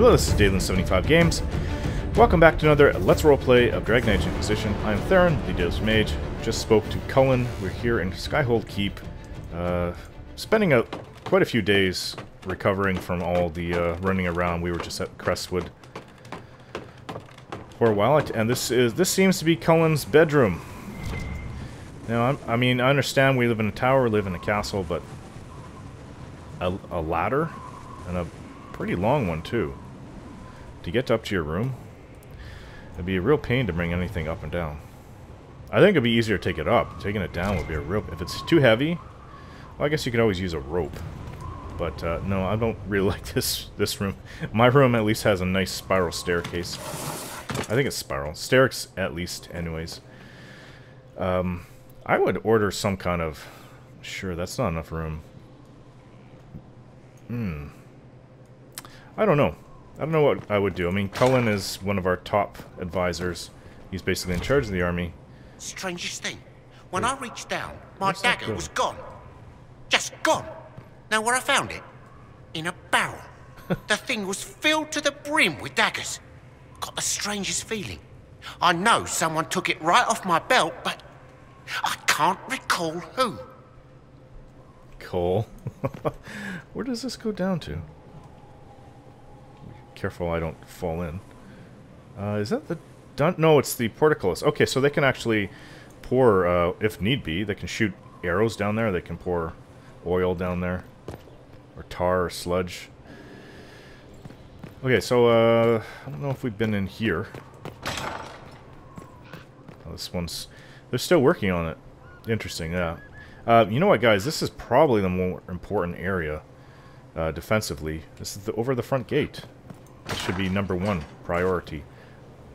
Hello, this is Dalen75 Games. Welcome back to another Let's Roleplay of Dragon Age Inquisition. I am Theron, the Deus Mage. Just spoke to Cullen. We're here in Skyhold Keep, spending quite a few days recovering from all the running around. We were just at Crestwood for a while, and this seems to be Cullen's bedroom. Now, I mean, I understand we live in a tower, we live in a castle, but a ladder, and a pretty long one too, to get up to your room. It'd be a real pain to bring anything up and down. I think it'd be easier to take it up. Taking it down would be a real... If it's too heavy, well, I guess you could always use a rope. But no, I don't really like this room. My room at least has a nice spiral staircase. I think it's spiral. Stairs at least, anyways. I would order some kind of... Sure, that's not enough room. I don't know. I don't know what I would do. I mean, Cullen is one of our top advisors. He's basically in charge of the army. Strangest thing. When I reached down, my dagger was gone. Just gone. Know where I found it? In a barrel. The thing was filled to the brim with daggers. Got the strangest feeling. I know someone took it right off my belt, but I can't recall who. Cole. Where does this go down to? Careful I don't fall in. Is that the... No, it's the portcullis. Okay, so they can actually pour, if need be, they can shoot arrows down there. They can pour oil down there. Or tar or sludge. Okay, so, I don't know if we've been in here. Oh, this one's... They're still working on it. Interesting, yeah. You know what, guys? This is probably the more important area defensively. This is over the front gate. This should be #1 priority.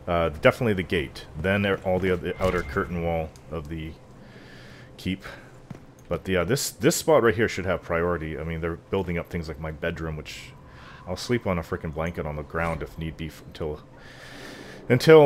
Definitely the gate. Then all the outer curtain wall of the keep. But yeah, this spot right here should have priority. I mean, they're building up things like my bedroom, which I'll sleep on a freaking blanket on the ground if need be until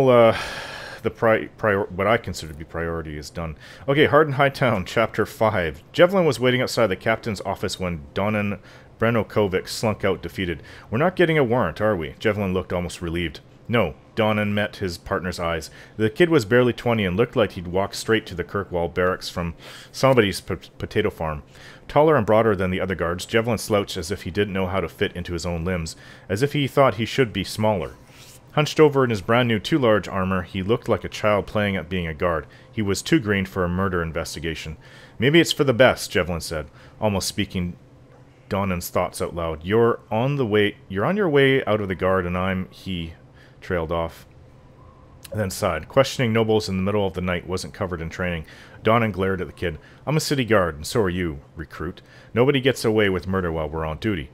what I consider to be priority is done. Okay, Hardened Hightown, Chapter 5. Jevlin was waiting outside the captain's office when Donan Brenokovic slunk out defeated. "We're not getting a warrant, are we?" Jevlin looked almost relieved. "No." Donan met his partner's eyes. The kid was barely 20 and looked like he'd walked straight to the Kirkwall barracks from somebody's potato farm. Taller and broader than the other guards, Jevlin slouched as if he didn't know how to fit into his own limbs, as if he thought he should be smaller. Hunched over in his brand new too large armor, he looked like a child playing at being a guard. He was too green for a murder investigation. "Maybe it's for the best," Jevlin said, almost speaking Donan's thoughts out loud. You're on your way out of the guard, and he trailed off. Then sighed. Questioning nobles in the middle of the night wasn't covered in training. Donan glared at the kid. "I'm a city guard, and so are you, recruit. Nobody gets away with murder while we're on duty."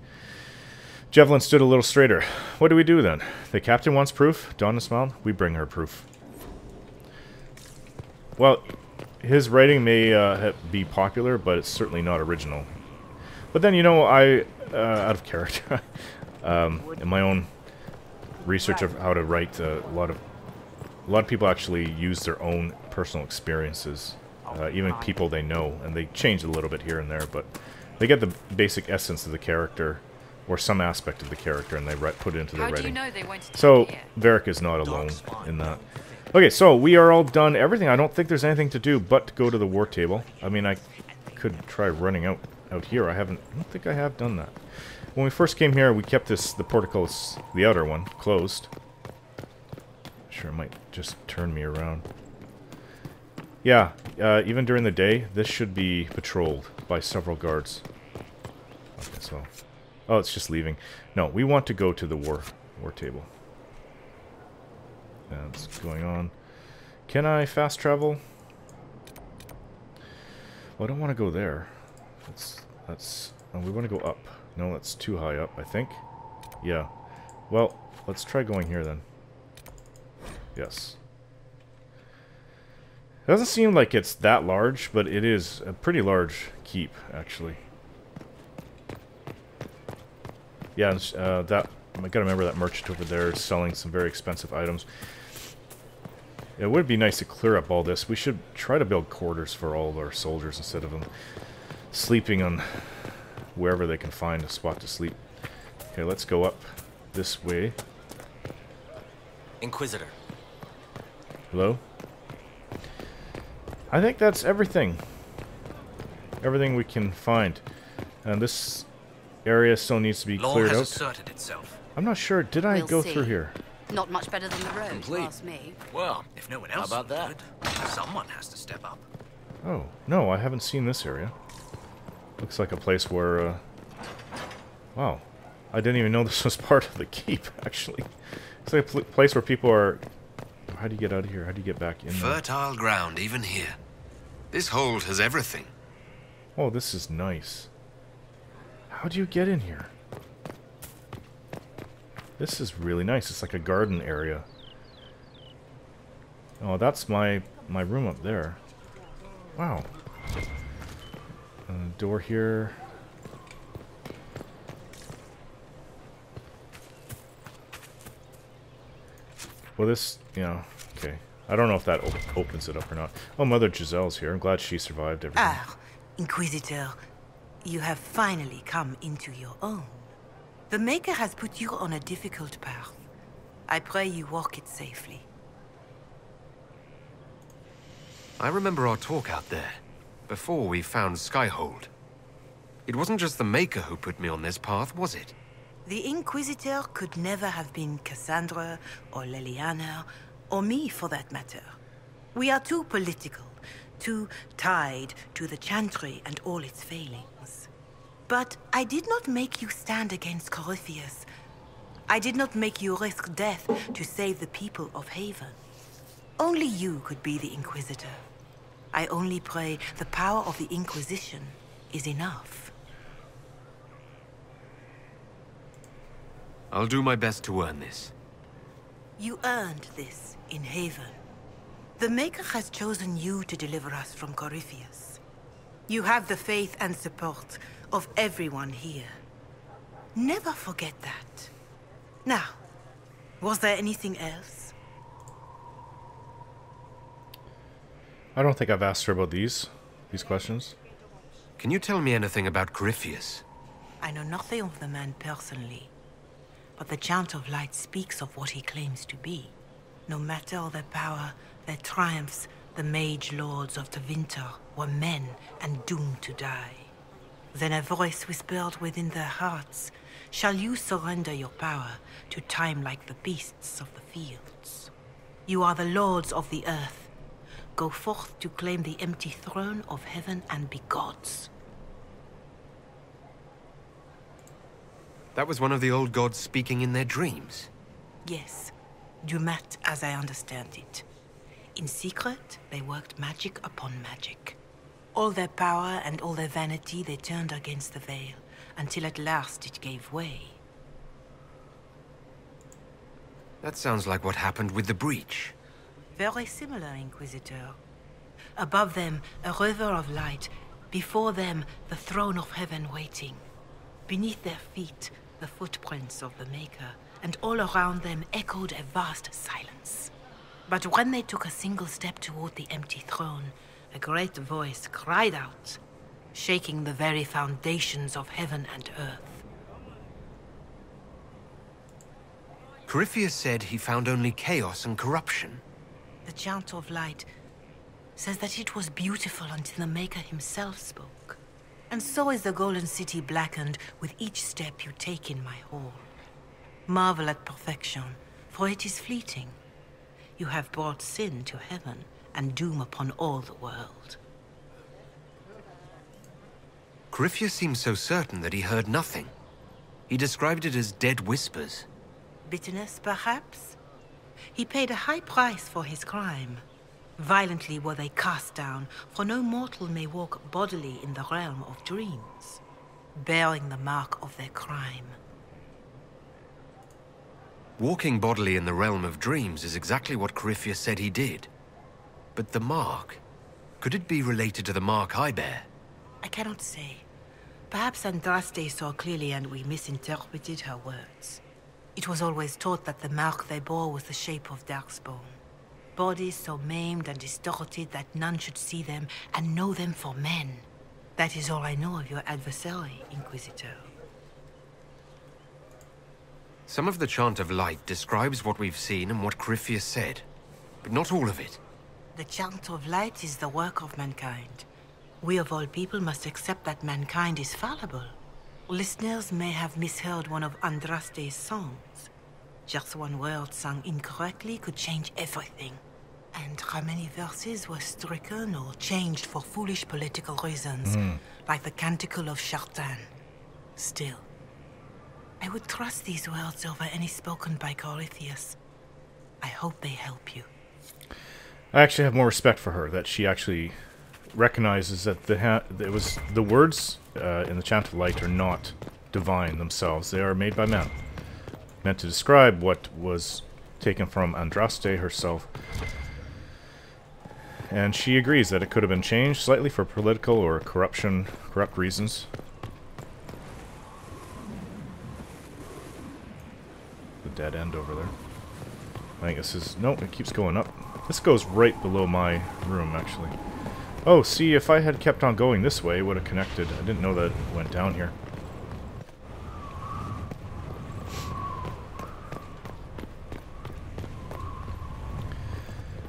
Jevlin stood a little straighter. "What do we do then? The captain wants proof?" Donan smiled. "We bring her proof." Well, his writing may be popular, but it's certainly not original. But then, you know, out of character, in my own research of how to write, a lot of people actually use their own personal experiences, even people they know, and they change a little bit here and there, but they get the basic essence of the character, or some aspect of the character, and they put it into their writing. So, Varric is not alone in that. Okay, so we are all done everything. I don't think there's anything to do but to go to the war table. I mean, I could try running out here. I don't think I have done that. When we first came here, we kept the portcullis, the outer one, closed. Sure, it might just turn me around. Yeah, even during the day, this should be patrolled by several guards. Okay, so... Oh, it's just leaving. No, we want to go to the war table. That's going on. Can I fast travel? Well, I don't want to go there. Oh, we want to go up. No, that's too high up, I think. Yeah. Well, let's try going here then. Yes. It doesn't seem like it's that large, but it is a pretty large keep, actually. Yeah, I gotta remember that merchant over there is selling some very expensive items. It would be nice to clear up all this. We should try to build quarters for all of our soldiers instead of them sleeping on wherever they can find a spot to sleep. Okay, let's go up. this way. Inquisitor. Hello? I think that's everything. Everything we can find. And this area still needs to be cleared out. Law has asserted itself. I'm not sure. Did I We'll go see. through here? Not much better than the road, Complete. if you ask me. Well, if no one else about that, someone has to step up. Oh, no, I haven't seen this area. Looks like a place where, wow. I didn't even know this was part of the keep, actually. It's like a place where people are... How do you get out of here? How do you get back in there? Fertile ground, even here. This hold has everything. Oh, this is nice. How do you get in here? This is really nice. It's like a garden area. Oh, that's my room up there. Wow. Door here. Well, this, okay. I don't know if that opens it up or not. Oh, Mother Giselle's here. I'm glad she survived everything. Ah, Inquisitor, you have finally come into your own. The Maker has put you on a difficult path. I pray you walk it safely. I remember our talk out there, before we found Skyhold. It wasn't just the Maker who put me on this path, was it? The Inquisitor could never have been Cassandra, or Leliana, or me for that matter. We are too political, too tied to the Chantry and all its failings. But I did not make you stand against Corypheus. I did not make you risk death to save the people of Haven. Only you could be the Inquisitor. I only pray the power of the Inquisition is enough. I'll do my best to earn this. You earned this in Haven. The Maker has chosen you to deliver us from Corypheus. You have the faith and support of everyone here. Never forget that. Now, was there anything else? I don't think I've asked her about these questions. Can you tell me anything about Corypheus? I know nothing of the man personally, but the Chant of Light speaks of what he claims to be. No matter their power, their triumphs, the mage lords of Tevinter were men and doomed to die. Then a voice whispered within their hearts, "Shall you surrender your power to time like the beasts of the fields? You are the lords of the earth. Go forth to claim the empty throne of heaven and be gods." That was one of the old gods speaking in their dreams. Yes, Dumat as I understand it. In secret, they worked magic upon magic. All their power and all their vanity they turned against the veil, until at last it gave way. That sounds like what happened with the breach. Very similar, Inquisitor. Above them, a river of light. Before them, the throne of heaven waiting. Beneath their feet, the footprints of the Maker, and all around them echoed a vast silence. But when they took a single step toward the empty throne, a great voice cried out, shaking the very foundations of heaven and earth. Corypheus said he found only chaos and corruption. The Chant of Light says that it was beautiful until the Maker himself spoke. And so is the Golden City blackened with each step you take in my hall. Marvel at perfection, for it is fleeting. You have brought sin to heaven and doom upon all the world. Corypheus seemed so certain that he heard nothing. He described it as dead whispers. Bitterness, perhaps? He paid a high price for his crime. Violently were they cast down, for no mortal may walk bodily in the realm of dreams, bearing the mark of their crime. Walking bodily in the realm of dreams is exactly what Corypheus said he did. But the mark, could it be related to the mark I bear? I cannot say. Perhaps Andraste saw clearly and we misinterpreted her words. It was always taught that the mark they bore was the shape of Darkspawn. Bodies so maimed and distorted that none should see them and know them for men. That is all I know of your adversary, Inquisitor. Some of the Chant of Light describes what we've seen and what Corypheus said, but not all of it. The Chant of Light is the work of mankind. We of all people must accept that mankind is fallible. Listeners may have misheard one of Andraste's songs. Just one word sung incorrectly could change everything. And how many verses were stricken or changed for foolish political reasons, like the Canticle of Chartan. Still, I would trust these words over any spoken by Corypheus. I hope they help you. I actually have more respect for her, that she actually recognizes that the words in the Chant of Light are not divine themselves. They are made by men, meant to describe what was taken from Andraste herself. And she agrees that it could have been changed slightly for political or corrupt reasons. The dead end over there. I think this is... Nope, it keeps going up. This goes right below my room, actually. Oh, see, if I had kept on going this way, it would have connected. I didn't know that it went down here.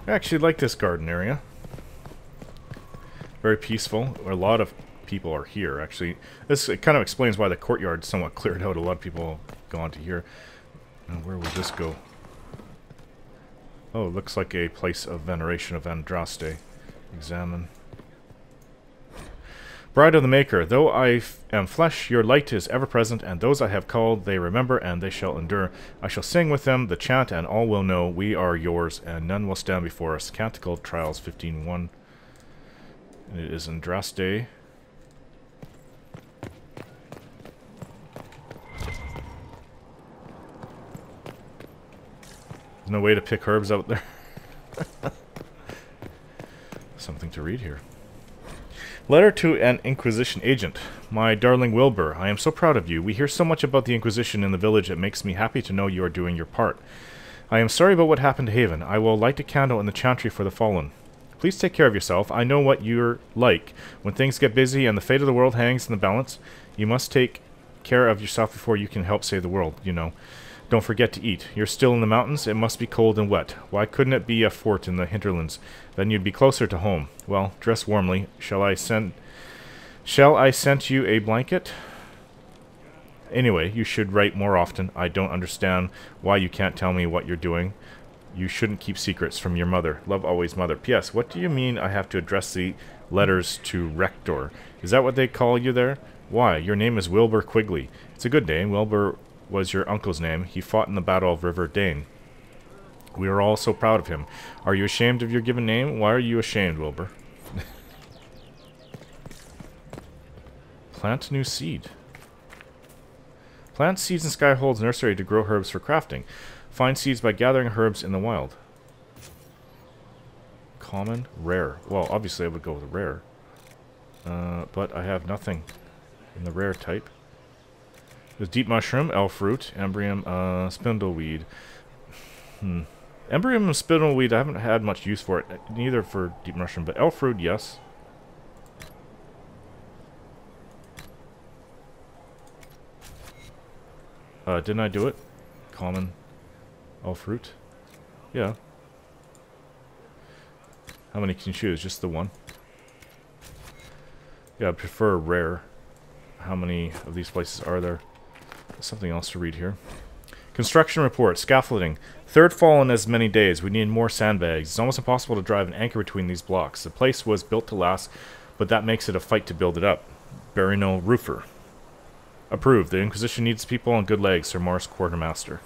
I actually like this garden area. Very peaceful. A lot of people are here, actually. This kind of explains why the courtyard's somewhat cleared out. A lot of people go on to here. Now, where will this go? Oh, it looks like a place of veneration of Andraste. Examine. Bride of the Maker, though I am flesh, your light is ever present, and those I have called, they remember, and they shall endure. I shall sing with them the chant, and all will know we are yours, and none will stand before us. Canticle, Trials 15:1. And it is Andraste. There's no way to pick herbs out there. Something to read here. Letter to an Inquisition agent. My darling Wilbur, I am so proud of you. We hear so much about the Inquisition in the village, it makes me happy to know you are doing your part. I am sorry about what happened to Haven. I will light a candle in the chantry for the fallen. Please take care of yourself. I know what you're like. When things get busy and the fate of the world hangs in the balance, you must take care of yourself before you can help save the world, you know. Don't forget to eat. You're still in the mountains. It must be cold and wet. Why couldn't it be a fort in the hinterlands? Then you'd be closer to home. Well, dress warmly. Shall I send you a blanket? Anyway, you should write more often. I don't understand why you can't tell me what you're doing. You shouldn't keep secrets from your mother. Love always, Mother. P.S. What do you mean I have to address the letters to Rector? Is that what they call you there? Why? Your name is Wilbur Quigley. It's a good name. Wilbur was your uncle's name. He fought in the Battle of River Dane. We are all so proud of him. Are you ashamed of your given name? Why are you ashamed, Wilbur? Plant new seed. Plant seeds in Skyhold's nursery to grow herbs for crafting. Find seeds by gathering herbs in the wild. Common, rare. Well, obviously I would go with rare. But I have nothing in the rare type. There's deep mushroom, elf root, embryon, spindleweed. Embryon and spindleweed, I haven't had much use for it. Neither for deep mushroom, but elf root, yes. Didn't I do it? Common, elf root. Yeah. How many can you choose? Just the one? Yeah, I prefer rare. How many of these places are there? Something else to read here. Construction report. Scaffolding. Third fall in as many days. We need more sandbags. It's almost impossible to drive an anchor between these blocks. The place was built to last, but that makes it a fight to build it up. Barino Roofer. Approved. The Inquisition needs people on good legs. Sir Morris Quartermaster.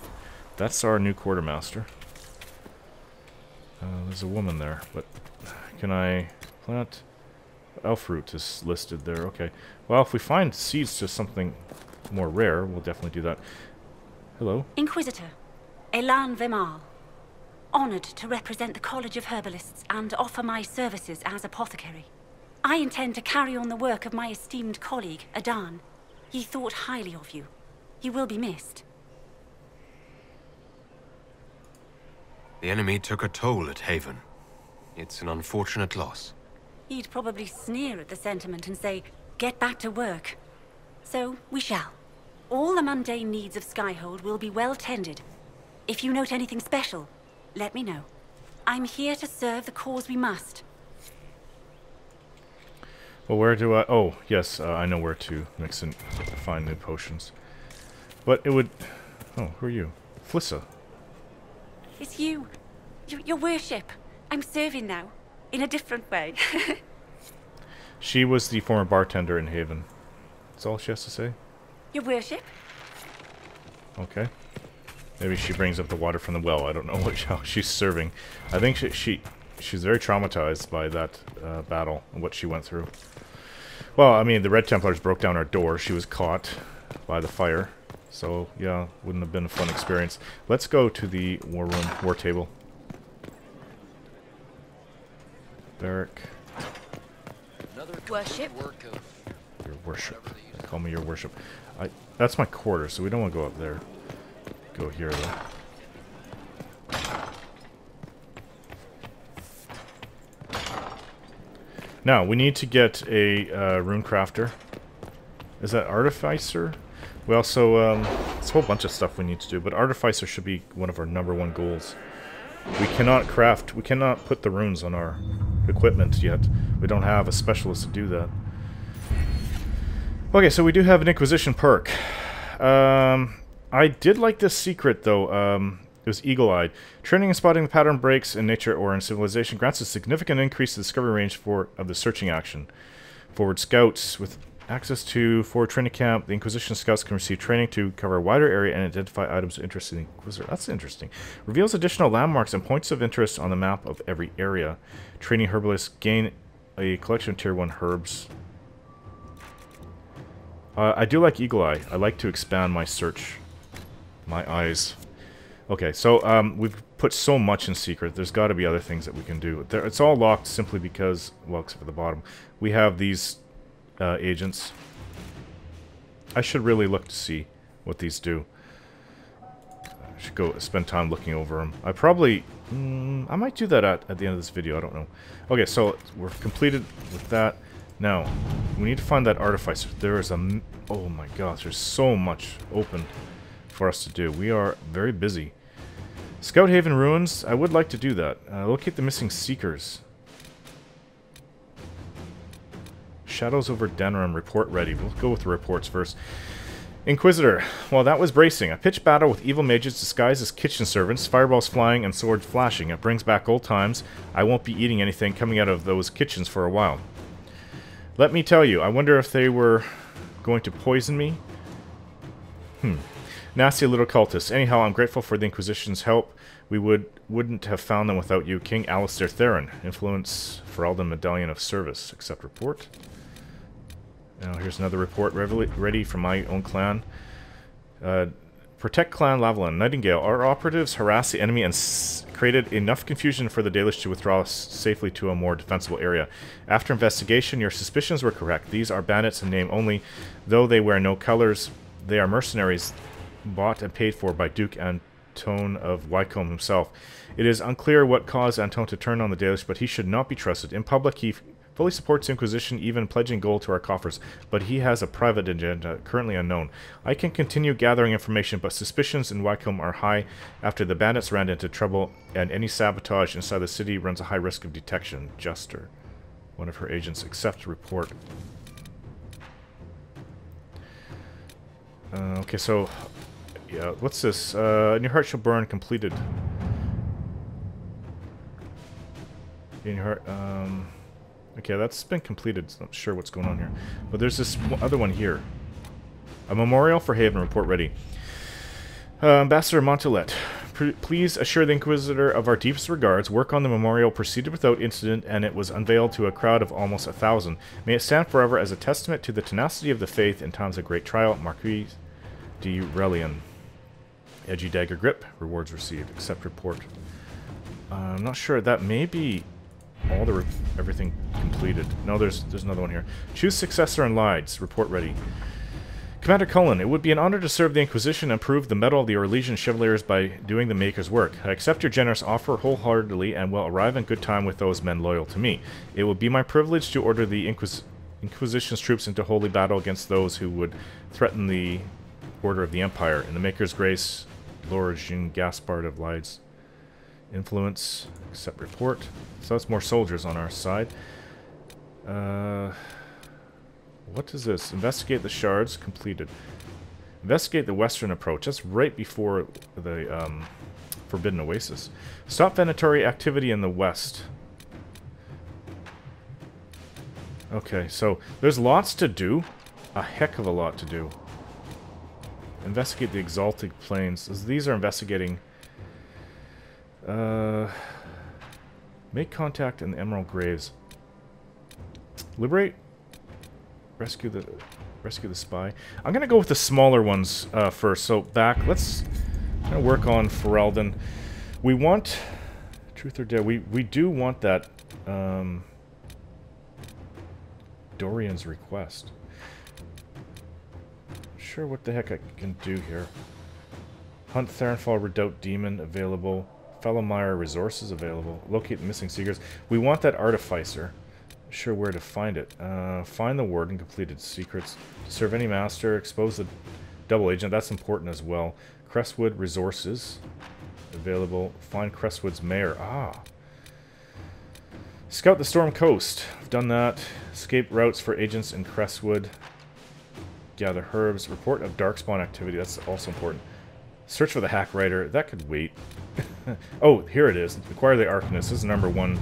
That's our new quartermaster. There's a woman there, but can I plant? Elf root is listed there. Okay. Well, if we find seeds to something more rare, we'll definitely do that. Hello? Inquisitor, Elan Vemal. Honored to represent the College of Herbalists and offer my services as apothecary. I intend to carry on the work of my esteemed colleague, Adan. He thought highly of you. He will be missed. The enemy took a toll at Haven. It's an unfortunate loss. He'd probably sneer at the sentiment and say, get back to work. So, we shall. All the mundane needs of Skyhold will be well tended. If you note anything special, let me know. I'm here to serve the cause we must. Well, where do I... Oh, yes, I know where to mix and find new potions. But it would... Oh, who are you? Flissa. It's you. Your worship. I'm serving now. In a different way. She was the former bartender in Haven. That's all she has to say? Your worship? Okay. Maybe she brings up the water from the well. I don't know how she's serving. I think she's very traumatized by that battle and what she went through. Well, I mean, the Red Templars broke down our door. She was caught by the fire. So, yeah, wouldn't have been a fun experience. Let's go to the war room, war table. Barrack. Worship? Your worship. Call me your worship. That's my quarters, so we don't want to go up there. Go here, though. Now, we need to get a rune crafter. Is that artificer? We also, it's a whole bunch of stuff we need to do, but artificer should be one of our #1 goals. We cannot craft, we cannot put the runes on our equipment yet. We don't have a specialist to do that. Okay, so we do have an Inquisition perk. I did like this secret, though. It was eagle-eyed. Training and spotting the pattern breaks in nature or in civilization grants a significant increase to the discovery range of the searching action. Forward scouts with access to forward training camp. The Inquisition scouts can receive training to cover a wider area and identify items of interest in the Inquisitor. That's interesting. Reveals additional landmarks and points of interest on the map of every area. Training herbalists gain a collection of tier 1 herbs. I do like Eagle Eye. I like to expand my search. My eyes. Okay, so we've put so much in secret. There's got to be other things that we can do. It's all locked simply because, well, except for the bottom. We have these agents. I should really look to see what these do. I should go spend time looking over them. I probably... I might do that at the end of this video. I don't know. Okay, so we're completed with that. Now, we need to find that artificer. There is a... Oh my gosh, there's so much open for us to do. We are very busy. Scout Haven Ruins. I would like to do that. Locate the missing Seekers. Shadows over Denerim. Report ready. We'll go with the reports first. Inquisitor. Well, that was bracing. A pitched battle with evil mages disguised as kitchen servants, fireballs flying and swords flashing. It brings back old times. I won't be eating anything coming out of those kitchens for a while. Let me tell you, I wonder if they were going to poison me. Nasty little cultists. Anyhow, I'm grateful for the Inquisition's help. We wouldn't have found them without you. King Alistair Theron. Influence Ferelden Medallion of Service. Accept report. Now here's another report ready from my own clan. Protect Clan Lavalin. Nightingale. Our operatives harassed the enemy and created enough confusion for the Dalish to withdraw safely to a more defensible area. After investigation, your suspicions were correct. These are bandits in name only. Though they wear no colors, they are mercenaries bought and paid for by Duke Antone of Wycombe himself. It is unclear what caused Antone to turn on the Dalish, but he should not be trusted. In public, he fully supports Inquisition, even pledging gold to our coffers, but he has a private agenda currently unknown. I can continue gathering information, but suspicions in Wycombe are high after the bandits ran into trouble, and any sabotage inside the city runs a high risk of detection. Juster. One of her agents. Accept report. Okay, so... Yeah, what's this? In your heart shall burn, completed. In your heart... Okay, that's been completed. Not sure what's going on here. But there's this other one here. A memorial for Haven. Report ready. Ambassador Montelet. Please assure the Inquisitor of our deepest regards. Work on the memorial proceeded without incident, and it was unveiled to a crowd of almost 1,000. May it stand forever as a testament to the tenacity of the faith in times of great trial. Marquis de Relian. Edgy dagger grip. Rewards received. Accept report. I'm not sure. That may be... all the everything completed. No, there's another one here. Choose successor and lides. Report ready. Commander Cullen, it would be an honor to serve the Inquisition and prove the mettle of the Orlesian Chevaliers by doing the Maker's work. I accept your generous offer wholeheartedly and will arrive in good time with those men loyal to me. It will be my privilege to order the Inquisition's troops into holy battle against those who would threaten the Order of the Empire. In the Maker's Grace, Lord Jean Gaspard of Lides. Influence. Accept report. So that's more soldiers on our side. What is this? Investigate the shards. Completed. Investigate the western approach. That's right before the Forbidden Oasis. Stop venatory activity in the west. Okay, so there's lots to do. A heck of a lot to do. Investigate the Exalted Plains. These are investigating. Make contact in the Emerald Graves. Liberate. Rescue the spy. I'm gonna go with the smaller ones first. So back. Let's work on Ferelden. We want truth or dare. We do want that Dorian's request. Sure, what the heck I can do here. Hunt Therenfall Redoubt Demon available. Fellowmire resources available. Locate the missing seekers. We want that artificer. Sure where to find it. Find the warden. Completed secrets. Serve any master. Expose the double agent. That's important as well. Crestwood resources available. Find Crestwood's mayor. Ah. Scout the Storm Coast. I've done that. Escape routes for agents in Crestwood. Gather herbs. Report of Darkspawn activity. That's also important. Search for the Hack Rider. That could wait. Oh, here it is. Acquire the Arcanist. This is number one.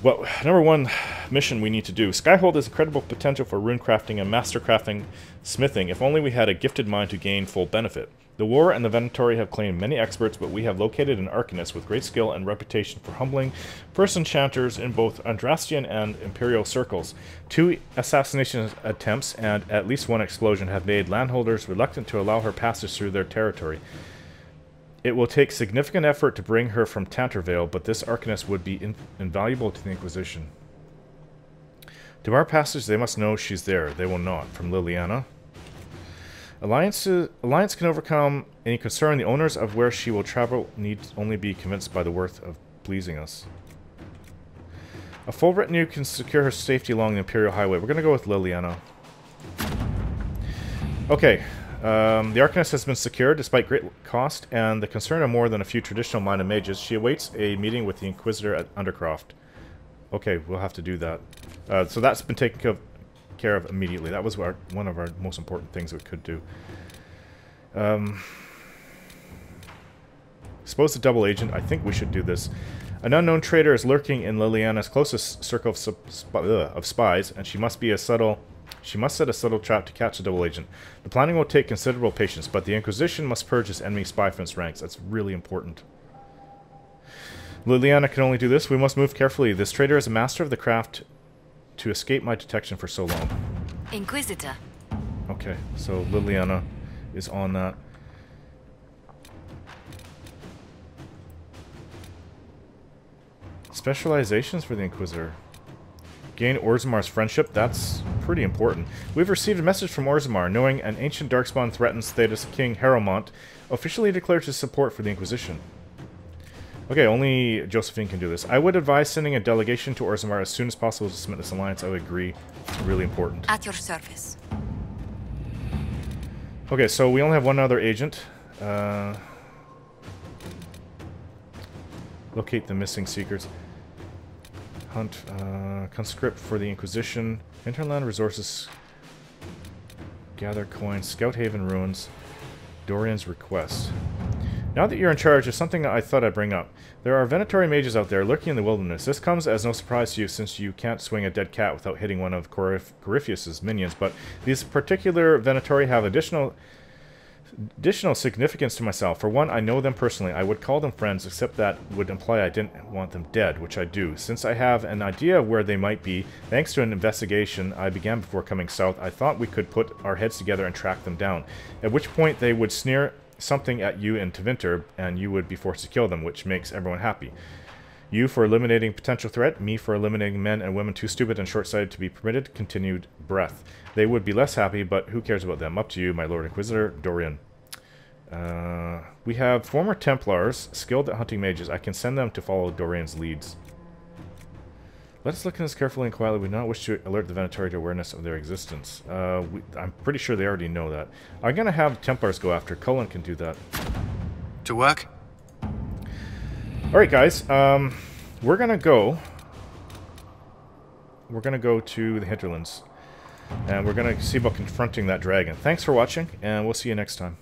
Well, number one mission we need to do. Skyhold has incredible potential for rune crafting and master crafting smithing, if only we had a gifted mind to gain full benefit. The War and the Venatory have claimed many experts, but we have located an Arcanist with great skill and reputation for humbling first enchanters in both Andrastian and Imperial circles. 2 assassination attempts and at least 1 explosion have made landholders reluctant to allow her passage through their territory. It will take significant effort to bring her from Tantervale, but this Arcanist would be invaluable to the Inquisition. To our passage, they must know she's there. They will not. From Liliana. Alliance can overcome any concern. The owners of where she will travel need only be convinced by the worth of pleasing us. A full retinue can secure her safety along the Imperial Highway. We're going to go with Liliana. Okay. The Arcanist has been secured despite great cost and the concern of more than a few traditional minded mages. She awaits a meeting with the Inquisitor at Undercroft. Okay, we'll have to do that. So that's been taken care of immediately. That was one of our most important things we could do. Expose the double agent. I think we should do this. An unknown traitor is lurking in Liliana's closest circle of spies, and she must set a subtle trap to catch the double agent. The planning will take considerable patience, but the Inquisition must purge its enemy spy from its ranks. That's really important. Liliana can only do this. We must move carefully. This traitor is a master of the craft to escape my detection for so long. Inquisitor. Okay, so Liliana is on that. Specializations for the Inquisitor. Gain Orzamar's friendship. That's pretty important. We've received a message from Orzammar, knowing an ancient darkspawn threatens Thedas King Harrowmont, officially declares his support for the Inquisition. Okay, only Josephine can do this. I would advise sending a delegation to Orzammar as soon as possible to submit this alliance. I would agree. It's really important. At your service. Okay, so we only have one other agent. Locate the missing seekers. Hunt, conscript for the Inquisition. Hinterland resources. Gather coins. Scout Haven ruins. Dorian's request. Now that you're in charge, there's something I thought I'd bring up. There are Venatory mages out there lurking in the wilderness. This comes as no surprise to you since you can't swing a dead cat without hitting one of Corypheus's minions, but these particular Venatory have additional significance to myself. For one, I know them personally. I would call them friends, except that would imply I didn't want them dead, which I do. Since I have an idea of where they might be, thanks to an investigation I began before coming south, I thought we could put our heads together and track them down. At which point they would sneer something at you in Tevinter, and you would be forced to kill them, which makes everyone happy. You for eliminating potential threat, me for eliminating men and women too stupid and short-sighted to be permitted continued breath. They would be less happy, but who cares about them? Up to you, my Lord Inquisitor, Dorian. We have former Templars skilled at hunting mages. I can send them to follow Dorian's leads. Let us look at this carefully and quietly. We do not wish to alert the Venatori to awareness of their existence. I'm pretty sure they already know that. I'm going to have Templars go after. Cullen can do that. To work? Alright, guys. We're going to go... We're going to go to the hinterlands. And we're going to see about confronting that dragon. Thanks for watching, and we'll see you next time.